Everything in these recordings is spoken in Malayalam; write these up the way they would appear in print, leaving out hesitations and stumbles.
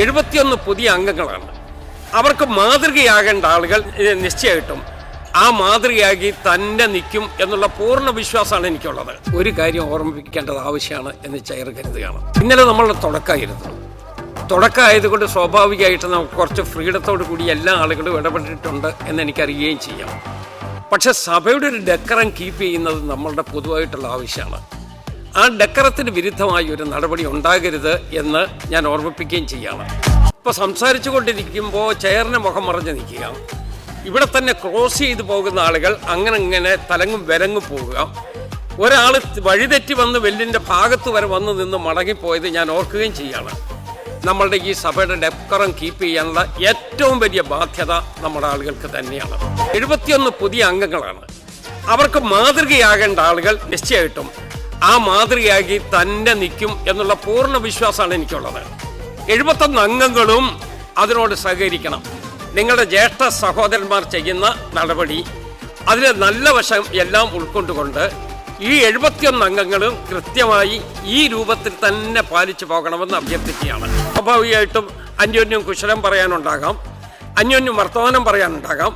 71 പുതിയ അംഗങ്ങളാണ്. അവർക്ക് മാതൃകയാകേണ്ട ആളുകൾ നിശ്ചയമായിട്ടും ആ മാതൃകയാക്കി തന്നെ നിൽക്കും എന്നുള്ള പൂർണ്ണ വിശ്വാസമാണ് എനിക്കുള്ളത്. ഒരു കാര്യം ഓർമ്മിപ്പിക്കേണ്ടത് ആവശ്യമാണ് എന്ന് ചെയർ കരുതുകയാണ്. ഇന്നലെ നമ്മളുടെ തുടക്കമായതുകൊണ്ട് സ്വാഭാവികമായിട്ട് നമുക്ക് കുറച്ച് ഫ്രീഡത്തോടു കൂടി എല്ലാ ആളുകളും ഇടപെട്ടിട്ടുണ്ട് എന്ന് എനിക്കറിയുകയും ചെയ്യാം. പക്ഷെ സഭയുടെ ഒരു ഡെക്കറം കീപ്പ് ചെയ്യുന്നത് നമ്മളുടെ പൊതുവായിട്ടുള്ള ആവശ്യമാണ്. ആ ഡെക്കറത്തിന് വിരുദ്ധമായി ഒരു നടപടി ഉണ്ടാകരുത് എന്ന് ഞാൻ ഓർമ്മിപ്പിക്കുകയും ചെയ്യാണ്. ഇപ്പോൾ സംസാരിച്ചു കൊണ്ടിരിക്കുമ്പോൾ ചെയറിന് മുഖം മറഞ്ഞ് നിൽക്കുക, ഇവിടെ തന്നെ ക്രോസ് ചെയ്ത് പോകുന്ന ആളുകൾ അങ്ങനെ തലങ്ങും വിലങ്ങും പോവുക, ഒരാൾ വഴിതെറ്റി വന്ന് വെല്ലിൻ്റെ ഭാഗത്ത് വരെ വന്ന് നിന്ന് മടങ്ങിപ്പോയത് ഞാൻ ഓർക്കുകയും ചെയ്യാണ്. നമ്മളുടെ ഈ സഭയുടെ ഡെക്കറം കീപ്പ് ചെയ്യാനുള്ള ഏറ്റവും വലിയ ബാധ്യത നമ്മുടെ ആളുകൾക്ക് തന്നെയാണ്. 71 പുതിയ അംഗങ്ങളാണ്. അവർക്ക് മാതൃകയാകേണ്ട ആളുകൾ നിശ്ചയമായിട്ടും ആ മാതൃകയാക്കി തന്നെ നിൽക്കും എന്നുള്ള പൂർണ്ണ വിശ്വാസമാണ് എനിക്കുള്ളത്. 71 അംഗങ്ങളും അതിനോട് സഹകരിക്കണം. നിങ്ങളുടെ ജ്യേഷ്ഠ സഹോദരന്മാർ ചെയ്യുന്ന നടപടി അതിലെ നല്ല വശം എല്ലാം ഉൾക്കൊണ്ടുകൊണ്ട് ഈ 71 അംഗങ്ങളും കൃത്യമായി ഈ രൂപത്തിൽ തന്നെ പാലിച്ചു പോകണമെന്ന് അഭ്യർത്ഥിക്കുകയാണ്. സ്വാഭാവികമായിട്ടും അന്യോന്യം കുശലം പറയാനുണ്ടാകാം, അന്യോന്യം വർത്തമാനം പറയാനുണ്ടാകാം.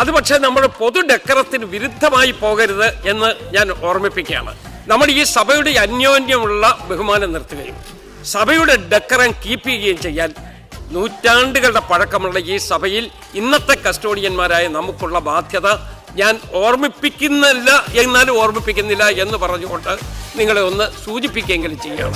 അത് പക്ഷേ നമ്മൾ പൊതു ഡെക്കറത്തിന് വിരുദ്ധമായി പോകരുത് എന്ന് ഞാൻ ഓർമ്മിപ്പിക്കുകയാണ്. നമ്മൾ ഈ സഭയുടെ അന്യോന്യമുള്ള ബഹുമാനം നിർത്തുകയും സഭയുടെ ഡെക്കറം കീപ്പ് ചെയ്യുകയും ചെയ്യാൻ നൂറ്റാണ്ടുകളുടെ പഴക്കമുള്ള ഈ സഭയിൽ ഇന്നത്തെ കസ്റ്റോഡിയന്മാരായ നമുക്കുള്ള ബാധ്യത ഞാൻ ഓർമ്മിപ്പിക്കുന്നില്ല എന്നാലും ഓർമ്മിപ്പിക്കുന്നില്ല എന്ന് പറഞ്ഞുകൊണ്ട് നിങ്ങളെ ഒന്ന് സൂചിപ്പിക്കുകയെങ്കിലും ചെയ്യണം.